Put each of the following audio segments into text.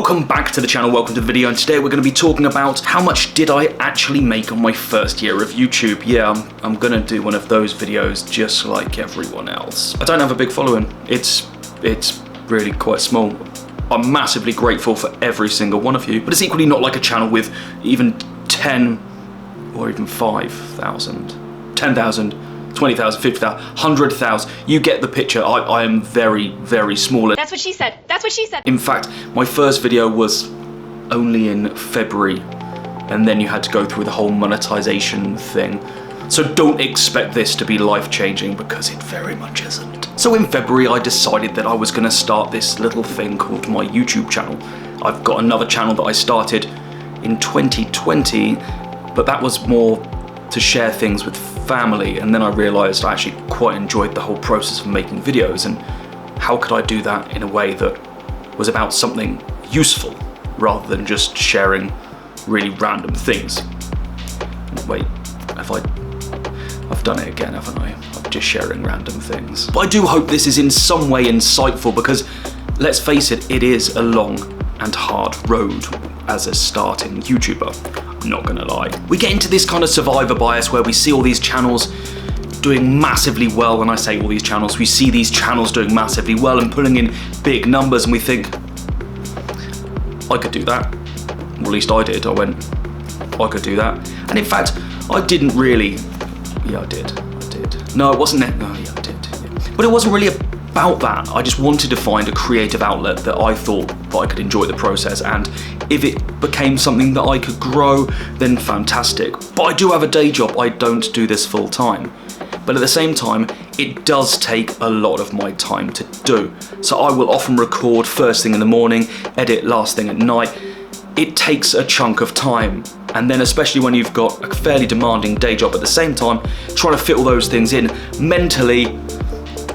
Welcome back to the channel, welcome to the video, and today we're going to be talking about how much did I actually make on my first year of YouTube. Yeah, I'm going to do one of those videos just like everyone else. I don't have a big following, it's really quite small. I'm massively grateful for every single one of you, but it's equally not like a channel with even 10 or even 5,000, 10,000, 20,000, 50,000, 100,000. You get the picture. I am very, very small. That's what she said. That's what she said. In fact, my first video was only in February, and then you had to go through the whole monetization thing. So don't expect this to be life-changing, because it very much isn't. So in February, I decided that I was going to start this little thing called my YouTube channel. I've got another channel that I started in 2020, but that was more to share things with family, and then I realised I actually quite enjoyed the whole process of making videos, and how could I do that in a way that was about something useful rather than just sharing really random things. Wait, I've done it again, haven't I? I'm just sharing random things. But I do hope this is in some way insightful, because let's face it, it is a long and hard road as a starting YouTuber. I'm not gonna lie. We get into this kind of survivor bias where we see all these channels doing massively well. When I say all these channels, we see these channels doing massively well and pulling in big numbers, and we think, I could do that. Well, at least I did. I went, I could do that. And in fact, I didn't really, yeah, I did. No, it wasn't that, no, yeah, I did. Yeah. But it wasn't really about that. I just wanted to find a creative outlet that I thought that I could enjoy the process, and if it became something that I could grow, then fantastic. But I do have a day job. I don't do this full time. But at the same time, it does take a lot of my time to do. So I will often record first thing in the morning, edit last thing at night. It takes a chunk of time. And then especially when you've got a fairly demanding day job at the same time, trying to fit all those things in mentally,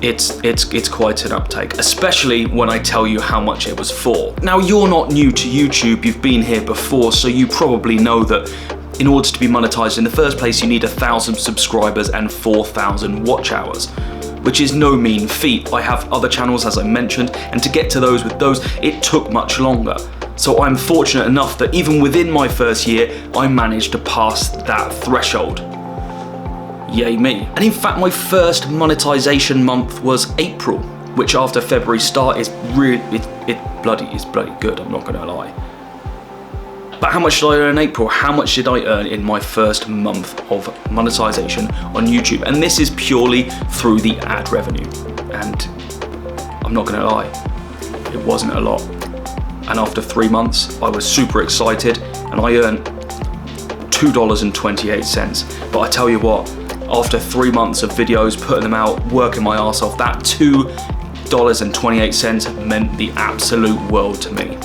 it's quite an uptake, especially when I tell you how much it was for. Now, you're not new to YouTube, you've been here before, so you probably know that in order to be monetized in the first place, you need 1,000 subscribers and 4,000 watch hours, which is no mean feat. I have other channels, as I mentioned, and to get to those with those, it took much longer. So I'm fortunate enough that even within my first year, I managed to pass that threshold. Yay me. And in fact, my first monetization month was April, which after February start is really, it's bloody good, I'm not gonna lie. But how much did I earn in April? How much did I earn in my first month of monetization on YouTube? And this is purely through the ad revenue. And I'm not gonna lie, it wasn't a lot. And after 3 months, I was super excited, and I earned $2.28. But I tell you what, after 3 months of videos, putting them out, working my ass off, that $2.28 meant the absolute world to me.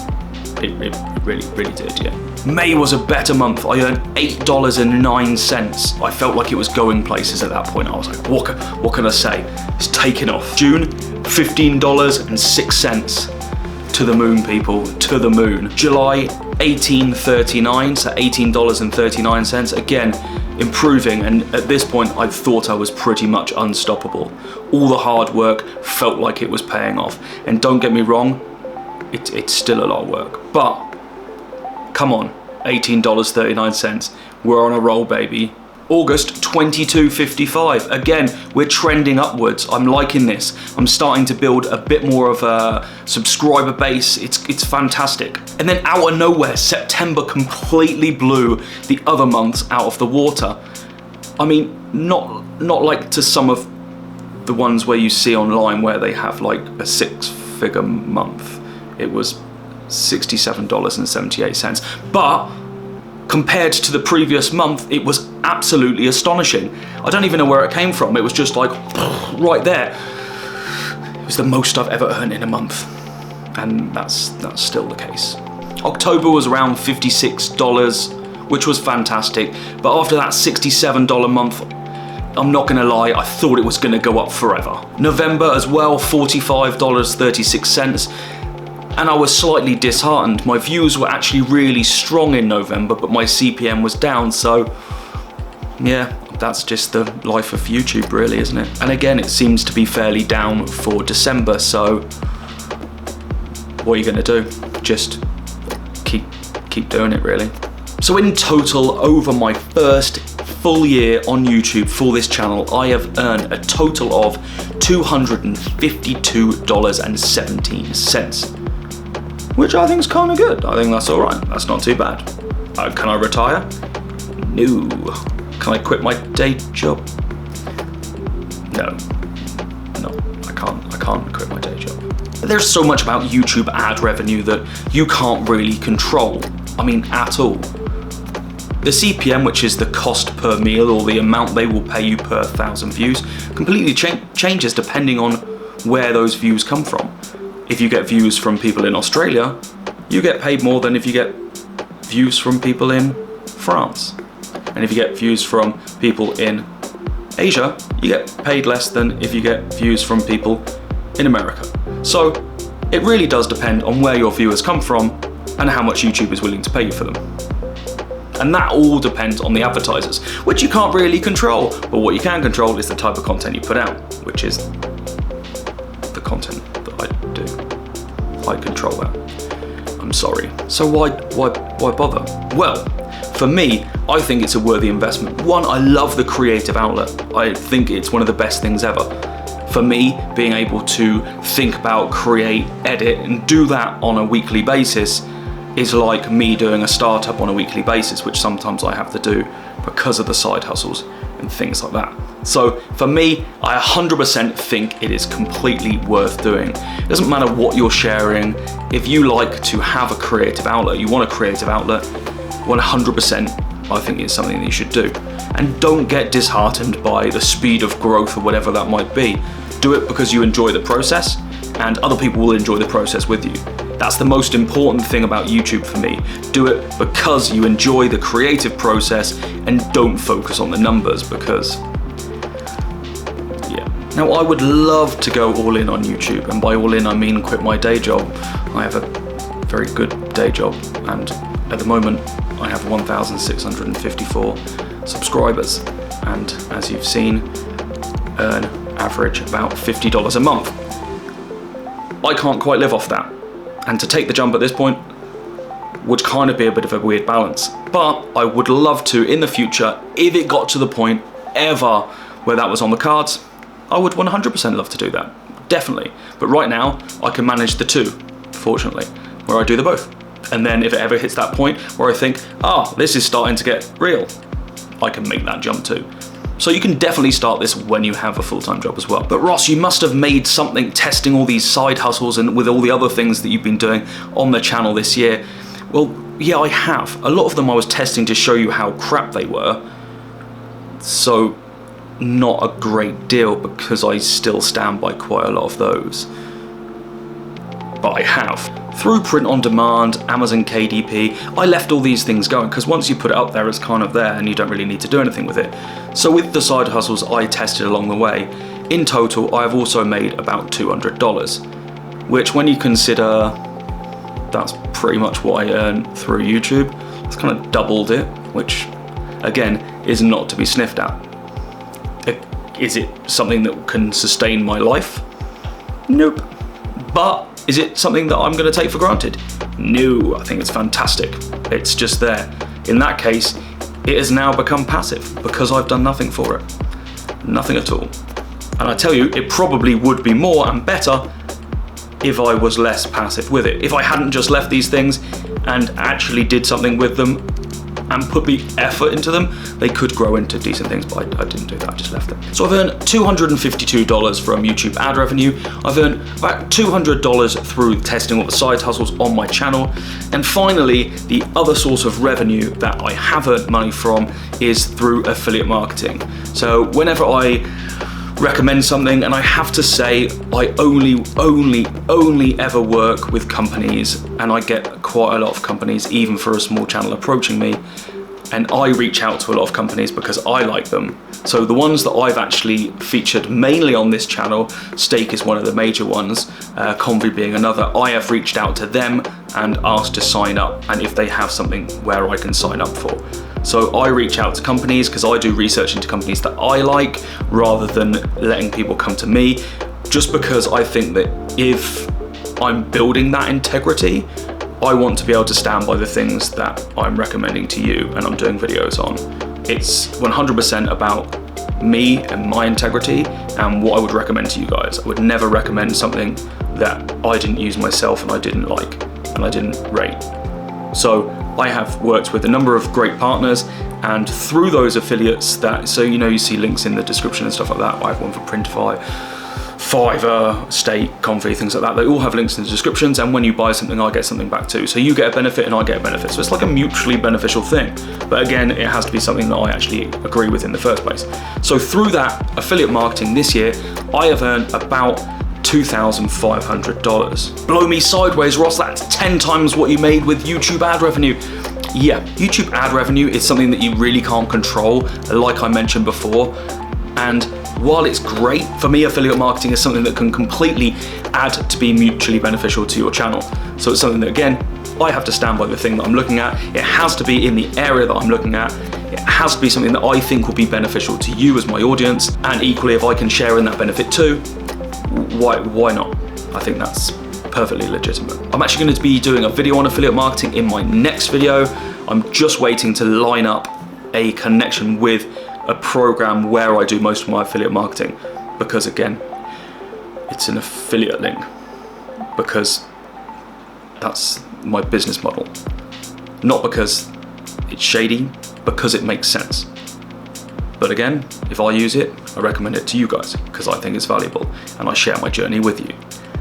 It really did, yeah. May was a better month. I earned $8.09. I felt like it was going places at that point. I was like, what can I say? It's taking off. June, $15.06. To the moon, people, to the moon. July, $18.39, so $18.39. Again, improving, and at this point I thought I was pretty much unstoppable. All the hard work felt like it was paying off, and don't get me wrong, it's still a lot of work, but come on, $18.39, we're on a roll, baby. August, $22.55. Again, we're trending upwards. I'm liking this. I'm starting to build a bit more of a subscriber base. It's fantastic. And then out of nowhere, September completely blew the other months out of the water. I mean, not like to some of the ones where you see online where they have like a 6-figure month. It was $67.78. But compared to the previous month, it was absolutely astonishing. I don't even know where it came from. It was just like, right there. It was the most I've ever earned in a month. And that's still the case. October was around $56, which was fantastic. But after that $67 month, I'm not gonna lie, I thought it was gonna go up forever. November as well, $45.36. And I was slightly disheartened. My views were actually really strong in November, but my CPM was down, so yeah, that's just the life of YouTube really, isn't it? And again, it seems to be fairly down for December, so what are you gonna do? Just keep doing it really. So in total, over my first full year on YouTube for this channel, I have earned a total of $252.17, which I think is kind of good. I think that's all right. That's not too bad. Can I retire? No. Can I quit my day job? No, I can't quit my day job. There's so much about YouTube ad revenue that you can't really control. I mean, at all. The CPM, which is the cost per meal or the amount they will pay you per 1,000 views, completely changes depending on where those views come from. If you get views from people in Australia, you get paid more than if you get views from people in France. And if you get views from people in Asia, you get paid less than if you get views from people in America. So it really does depend on where your viewers come from and how much YouTube is willing to pay you for them. And that all depends on the advertisers, which you can't really control. But what you can control is the type of content you put out, which is the content that I do. I control that. I'm sorry. So why bother? Well, for me, I think it's a worthy investment. One, I love the creative outlet. I think it's one of the best things ever. For me, being able to think about, create, edit, and do that on a weekly basis is like me doing a startup on a weekly basis, which sometimes I have to do because of the side hustles and things like that. So for me, I 100% think it is completely worth doing. It doesn't matter what you're sharing. If you like to have a creative outlet, you want a creative outlet, 100% I think it's something that you should do. And don't get disheartened by the speed of growth or whatever that might be. Do it because you enjoy the process, and other people will enjoy the process with you. That's the most important thing about YouTube for me. Do it because you enjoy the creative process and don't focus on the numbers, because, yeah. Now, I would love to go all in on YouTube, and by all in I mean quit my day job. I have a very good day job, and at the moment I have 1,654 subscribers, and as you've seen, earn average about $50 a month. I can't quite live off that, and to take the jump at this point would kind of be a bit of a weird balance, but I would love to in the future. If it got to the point ever where that was on the cards, I would 100% love to do that, definitely. But right now I can manage the two, fortunately, where I do the both. And then if it ever hits that point where I think, this is starting to get real, I can make that jump too. So you can definitely start this when you have a full-time job as well. But Ross, you must have made something testing all these side hustles and with all the other things that you've been doing on the channel this year. Well, yeah, I have. A lot of them I was testing to show you how crap they were. So not a great deal, because I still stand by quite a lot of those. But I have. Through print on demand, Amazon KDP, I left all these things going, because once you put it up there, it's kind of there and you don't really need to do anything with it. So with the side hustles I tested along the way, in total I've also made about $200, which when you consider that's pretty much what I earn through YouTube, it's kind of doubled it, which again is not to be sniffed at. Is it something that can sustain my life? Nope. But is it something that I'm going to take for granted? No, I think it's fantastic. It's just there. In that case, it has now become passive because I've done nothing for it. Nothing at all. And I tell you, it probably would be more and better if I was less passive with it. If I hadn't just left these things and actually did something with them and put the effort into them, they could grow into decent things, but I didn't do that, I just left them. So I've earned $252 from YouTube ad revenue. I've earned about $200 through testing all the side hustles on my channel. And finally, the other source of revenue that I have earned money from is through affiliate marketing. So whenever I recommend something, and I have to say I only ever work with companies, and I get quite a lot of companies, even for a small channel, approaching me, and I reach out to a lot of companies because I like them. So the ones that I've actually featured mainly on this channel, Steak is one of the major ones, Convy being another, I have reached out to them and asked to sign up, and if they have something where I can sign up for. So I reach out to companies because I do research into companies that I like rather than letting people come to me, just because I think that if I'm building that integrity, I want to be able to stand by the things that I'm recommending to you and I'm doing videos on. It's 100% about me and my integrity and what I would recommend to you guys. I would never recommend something that I didn't use myself and I didn't like and I didn't rate. So I have worked with a number of great partners, and through those affiliates that, so you know, you see links in the description and stuff like that. I have one for Printify, Fiverr, Stake, Comfy, things like that. They all have links in the descriptions, and when you buy something, I get something back too. So you get a benefit and I get a benefit. So it's like a mutually beneficial thing. But again, it has to be something that I actually agree with in the first place. So through that affiliate marketing this year, I have earned about $2,500. Blow me sideways, Ross, that's 10 times what you made with YouTube ad revenue. Yeah, YouTube ad revenue is something that you really can't control, like I mentioned before. And while it's great, for me, affiliate marketing is something that can completely add to be mutually beneficial to your channel. So it's something that, again, I have to stand by the thing that I'm looking at. It has to be in the area that I'm looking at. It has to be something that I think will be beneficial to you as my audience. And equally, if I can share in that benefit too, why not? I think that's perfectly legitimate. I'm actually going to be doing a video on affiliate marketing in my next video. I'm just waiting to line up a connection with a program where I do most of my affiliate marketing, because again, it's an affiliate link, because that's my business model. Not because it's shady, because it makes sense. But again, if I use it, I recommend it to you guys because I think it's valuable and I share my journey with you.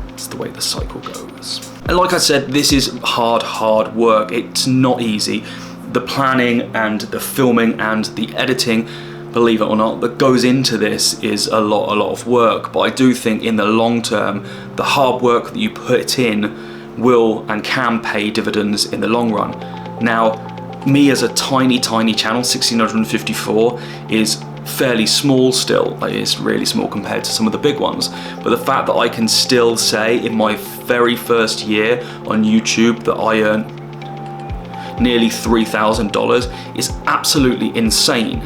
It's the way the cycle goes. And like I said, this is hard work. It's not easy. The planning and the filming and the editing, believe it or not, that goes into this is a lot of work. But I do think in the long term, the hard work that you put in will and can pay dividends in the long run. Now, me as a tiny channel, 1654, is fairly small still. It's really small compared to some of the big ones. But the fact that I can still say in my very first year on YouTube that I earned nearly $3,000 is absolutely insane.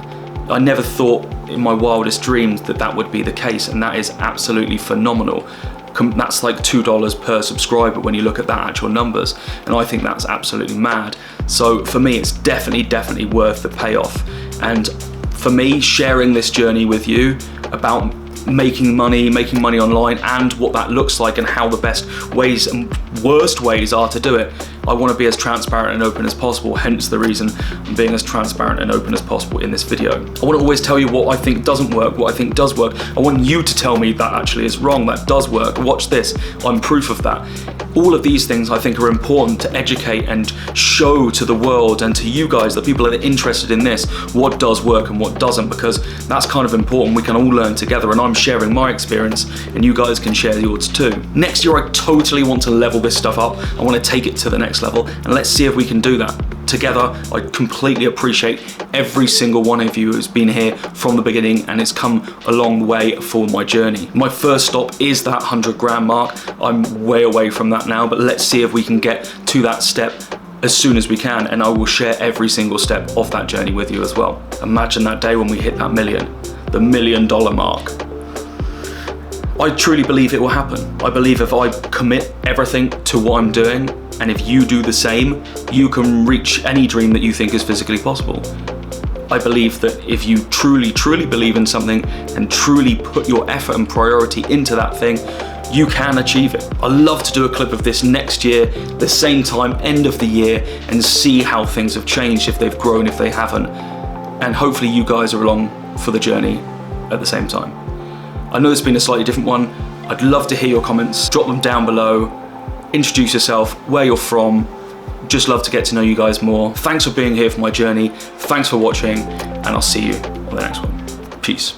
I never thought in my wildest dreams that that would be the case, and that is absolutely phenomenal. That's like $2 per subscriber when you look at that actual numbers, and I think that's absolutely mad. So for me, it's definitely worth the payoff. And for me, sharing this journey with you about making money online and what that looks like and how the best ways and worst ways are to do it, I want to be as transparent and open as possible, hence the reason I'm being as transparent and open as possible in this video. I want to always tell you what I think doesn't work, what I think does work. I want you to tell me that actually is wrong, that does work. Watch this, I'm proof of that. All of these things I think are important to educate and show to the world and to you guys, the people that are interested in this, what does work and what doesn't, because that's kind of important. We can all learn together, and I'm sharing my experience and you guys can share yours too. Next year, I totally want to level this stuff up. I want to take it to the next level, and let's see if we can do that together. I completely appreciate every single one of you who's been here from the beginning and has come a long way for my journey. My first stop is that 100 grand mark. I'm way away from that now, but let's see if we can get to that step as soon as we can, and I will share every single step of that journey with you as well. Imagine that day when we hit that million, the $1 million mark. I truly believe it will happen. I believe if I commit everything to what I'm doing, and if you do the same, you can reach any dream that you think is physically possible. I believe that if you truly believe in something and truly put your effort and priority into that thing, you can achieve it. I'd love to do a clip of this next year, the same time, end of the year, and see how things have changed, if they've grown, if they haven't. And hopefully you guys are along for the journey at the same time. I know it's been a slightly different one. I'd love to hear your comments. Drop them down below. Introduce yourself, where you're from. Just love to get to know you guys more. Thanks for being here for my journey. Thanks for watching, and I'll see you on the next one. Peace.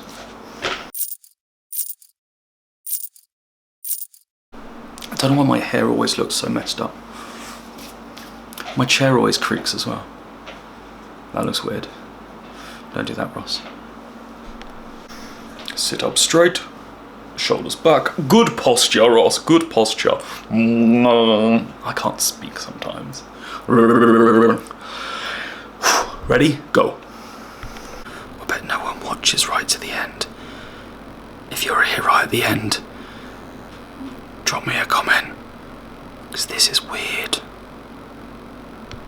I don't know why my hair always looks so messed up. My chair always creaks as well. That looks weird. Don't do that, Ross. Sit up straight, shoulders back. Good posture, Ross, good posture. I can't speak sometimes. Ready? Go. I bet no one watches right to the end. If you're here right at the end, drop me a comment, because this is weird.